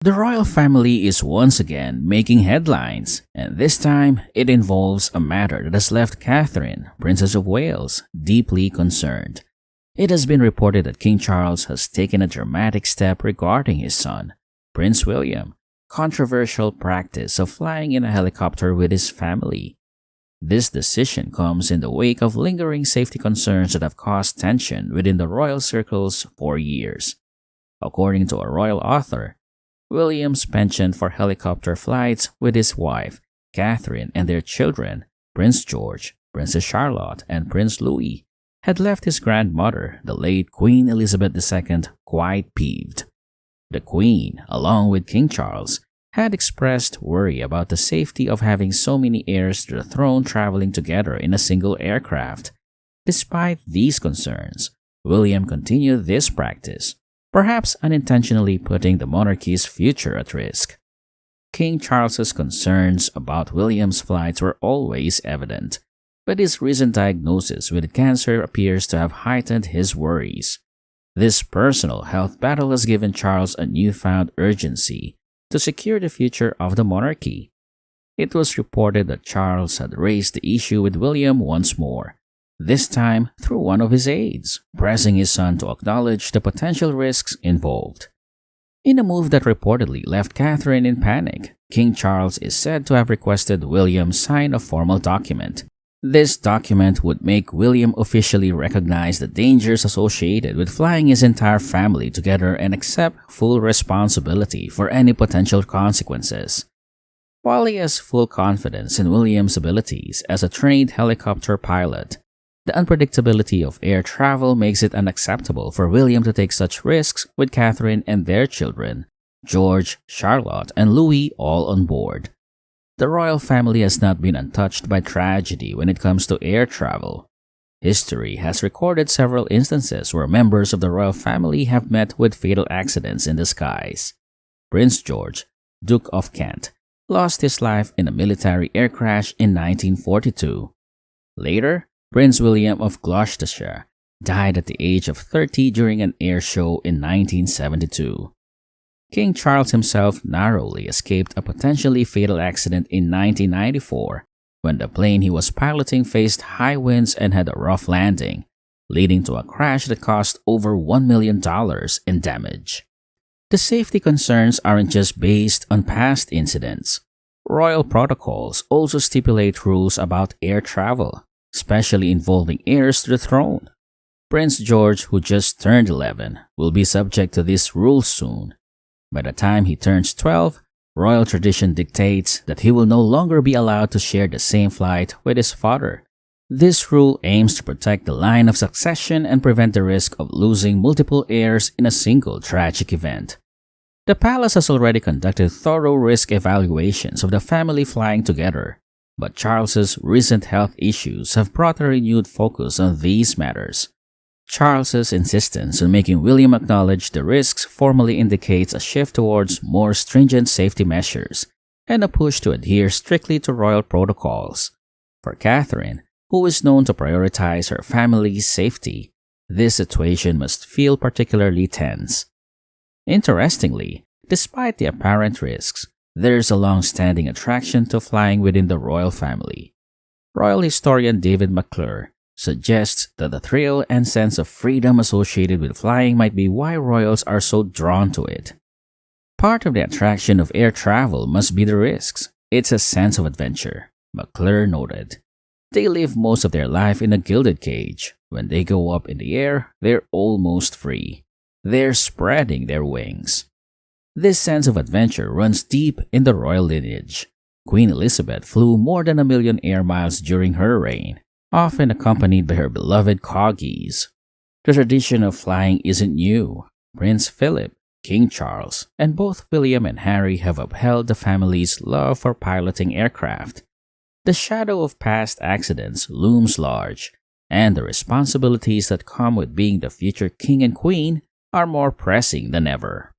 The royal family is once again making headlines, and this time it involves a matter that has left Catherine, Princess of Wales, deeply concerned. It has been reported that King Charles has taken a dramatic step regarding his son, Prince William, controversial practice of flying in a helicopter with his family. This decision comes in the wake of lingering safety concerns that have caused tension within the royal circles for years. According to a royal author, William's penchant for helicopter flights with his wife, Catherine, and their children, Prince George, Princess Charlotte, and Prince Louis, had left his grandmother, the late Queen Elizabeth II, quite peeved. The Queen, along with King Charles, had expressed worry about the safety of having so many heirs to the throne traveling together in a single aircraft. Despite these concerns, William continued this practice, perhaps unintentionally putting the monarchy's future at risk. King Charles's concerns about William's flights were always evident, but his recent diagnosis with cancer appears to have heightened his worries. This personal health battle has given Charles a newfound urgency to secure the future of the monarchy. It was reported that Charles had raised the issue with William once more, this time through one of his aides, pressing his son to acknowledge the potential risks involved. In a move that reportedly left Catherine in panic, King Charles is said to have requested William sign a formal document. This document would make William officially recognize the dangers associated with flying his entire family together and accept full responsibility for any potential consequences. While he has full confidence in William's abilities as a trained helicopter pilot, the unpredictability of air travel makes it unacceptable for William to take such risks with Catherine and their children, George, Charlotte, and Louis, all on board. The royal family has not been untouched by tragedy when it comes to air travel. History has recorded several instances where members of the royal family have met with fatal accidents in the skies. Prince George, Duke of Kent, lost his life in a military air crash in 1942. Later, Prince William of Gloucestershire died at the age of 30 during an air show in 1972. King Charles himself narrowly escaped a potentially fatal accident in 1994 when the plane he was piloting faced high winds and had a rough landing, leading to a crash that cost over $1 million in damage. The safety concerns aren't just based on past incidents. Royal protocols also stipulate rules about air travel, especially involving heirs to the throne. Prince George, who just turned 11, will be subject to these rules soon. By the time he turns 12, royal tradition dictates that he will no longer be allowed to share the same flight with his father. This rule aims to protect the line of succession and prevent the risk of losing multiple heirs in a single tragic event. The palace has already conducted thorough risk evaluations of the family flying together, but Charles's recent health issues have brought a renewed focus on these matters. Charles's insistence on making William acknowledge the risks formally indicates a shift towards more stringent safety measures and a push to adhere strictly to royal protocols. For Catherine, who is known to prioritize her family's safety, this situation must feel particularly tense. Interestingly, despite the apparent risks, there is a long-standing attraction to flying within the royal family. Royal historian David McClure suggests that the thrill and sense of freedom associated with flying might be why royals are so drawn to it. Part of the attraction of air travel must be the risks. It's a sense of adventure, McClure noted. They live most of their life in a gilded cage. When they go up in the air, they're almost free. They're spreading their wings. This sense of adventure runs deep in the royal lineage. Queen Elizabeth flew more than 1 million air miles during her reign, often accompanied by her beloved corgis. The tradition of flying isn't new. Prince Philip, King Charles, and both William and Harry have upheld the family's love for piloting aircraft. The shadow of past accidents looms large, and the responsibilities that come with being the future king and queen are more pressing than ever.